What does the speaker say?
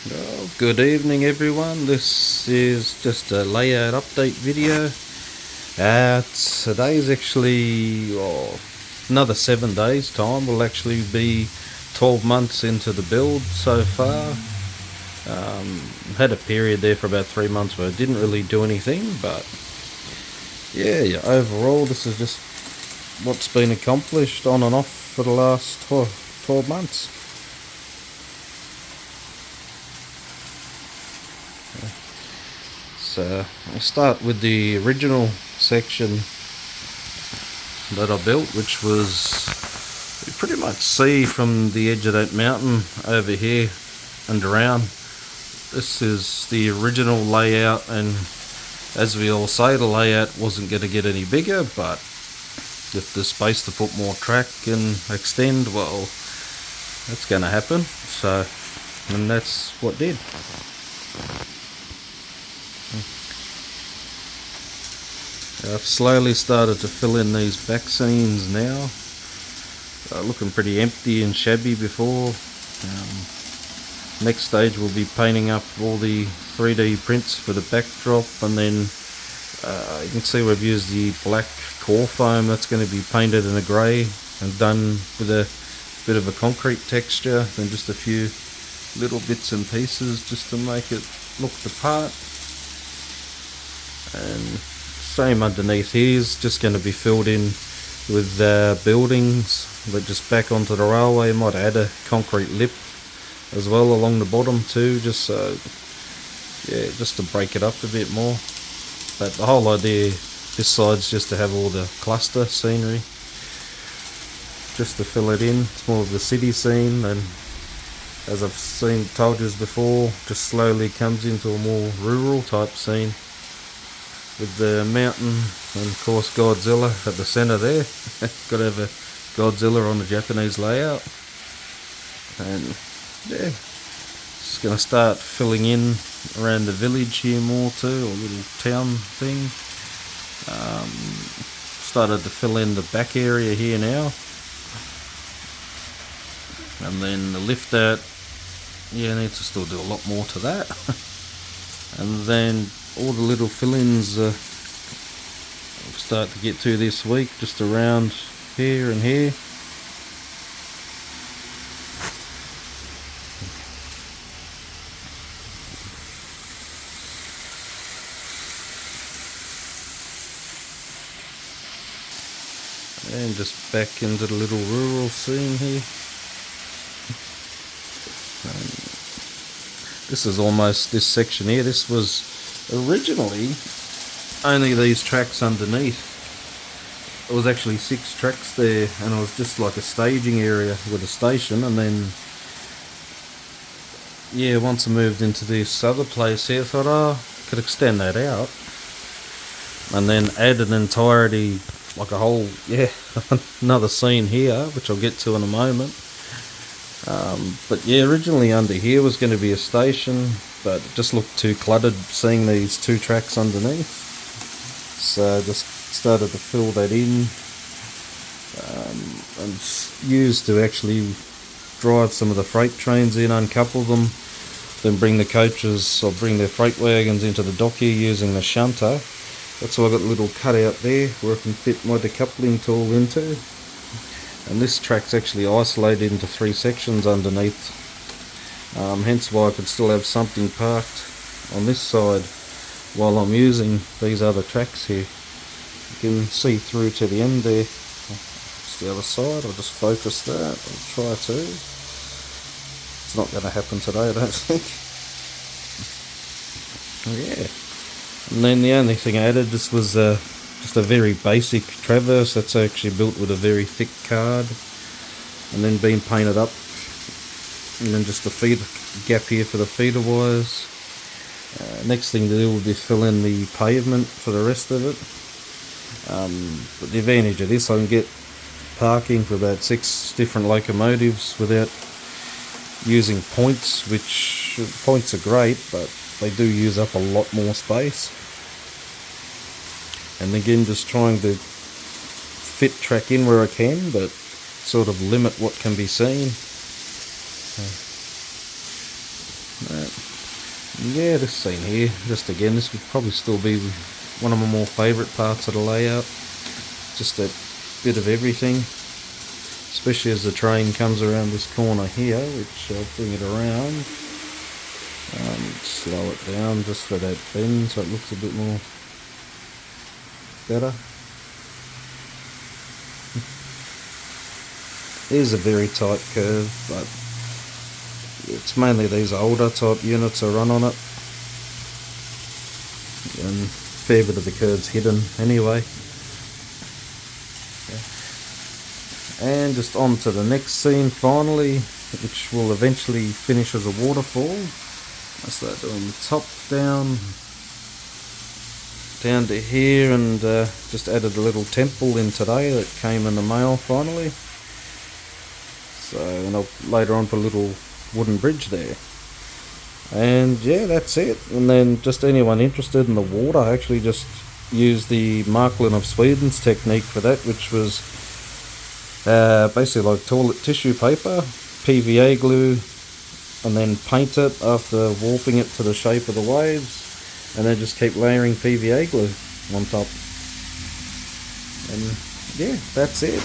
Well, good evening everyone. This is just a layout update video. Today's actually another 7 days time. Will actually be 12 months into the build so far. Had a period there for about 3 months where I didn't really do anything, but yeah, overall this is just what's been accomplished on and off for the last 12 months. So I'll start with the original section that I built, which was, you pretty much see from the edge of that mountain over here and around. This is the original layout, and as we all say, the layout wasn't going to get any bigger, but if there's space to put more track and extend, well, that's going to happen. So, and that's what did. I've slowly started to fill in these back scenes now. Looking pretty empty and shabby before. Next stage we'll be painting up all the 3D prints for the backdrop, and then you can see we've used the black core foam that's going to be painted in a grey and done with a bit of a concrete texture, then just a few little bits and pieces just to make it look the part. And same underneath here is just going to be filled in with buildings that just back onto the railway. Might add a concrete lip as well along the bottom too, just so, yeah, just to break it up a bit more. But the whole idea this side's just to have all the cluster scenery, just to fill it in. It's more of the city scene, and as I've told you before, just slowly comes into a more rural type scene, with the mountain and of course Godzilla at the centre there. Got to have a Godzilla on the Japanese layout. And yeah, just going to start filling in around the village here more too, or little town thing. Started to fill in the back area here now. And then the lift out, yeah, need to still do a lot more to that. And then all the little fill-ins I'll start to get to this week, just around here and here. And just back into the little rural scene here. This is almost this section here. This was originally only these tracks underneath. It was actually 6 tracks there, and it was just like a staging area with a station. And then, yeah, once I moved into this other place here, I thought, oh, I could extend that out and then add an entirety, like a whole, yeah, another scene here, which I'll get to in a moment. But yeah, originally under here was going to be a station, but it just looked too cluttered seeing these 2 tracks underneath. So I just started to fill that in, and used to actually drive some of the freight trains in, uncouple them, then bring the coaches or bring their freight wagons into the dock here using the shunter. That's why I've got a little cutout there where I can fit my decoupling tool into. And this track's actually isolated into 3 sections underneath, hence why I could still have something parked on this side while I'm using these other tracks here. You can see through to the end there. It's the other side. I'll just focus that. I'll try to. It's not going to happen today, I don't think. Yeah. And then the only thing I added, this was just a very basic traverse that's actually built with a very thick card, and then been painted up, and then just a feed gap here for the feeder wires. Next thing to do will be fill in the pavement for the rest of it. But the advantage of this, I can get parking for about 6 different locomotives without using points, which points are great, but they do use up a lot more space. And again, just trying to fit track in where I can, but sort of limit what can be seen. Right. Yeah, this scene here, just again, this would probably still be one of my more favourite parts of the layout. Just a bit of everything, especially as the train comes around this corner here, which I'll bring it around. Slow it down just for that bend so it looks a bit more better. It is a very tight curve, but it's mainly these older type units that run on it, and a fair bit of the curve's hidden anyway. And just on to the next scene finally, which will eventually finish as a waterfall. I start doing the top down to here, and just added a little temple in today that came in the mail finally. So, and I'll later on put a little wooden bridge there. And yeah, that's it. And then just anyone interested in the water, I actually just used the Marklin of Sweden's technique for that, which was basically like toilet tissue paper, PVA glue, and then paint it after warping it to the shape of the waves, and then just keep layering PVA glue on top. And yeah, that's it.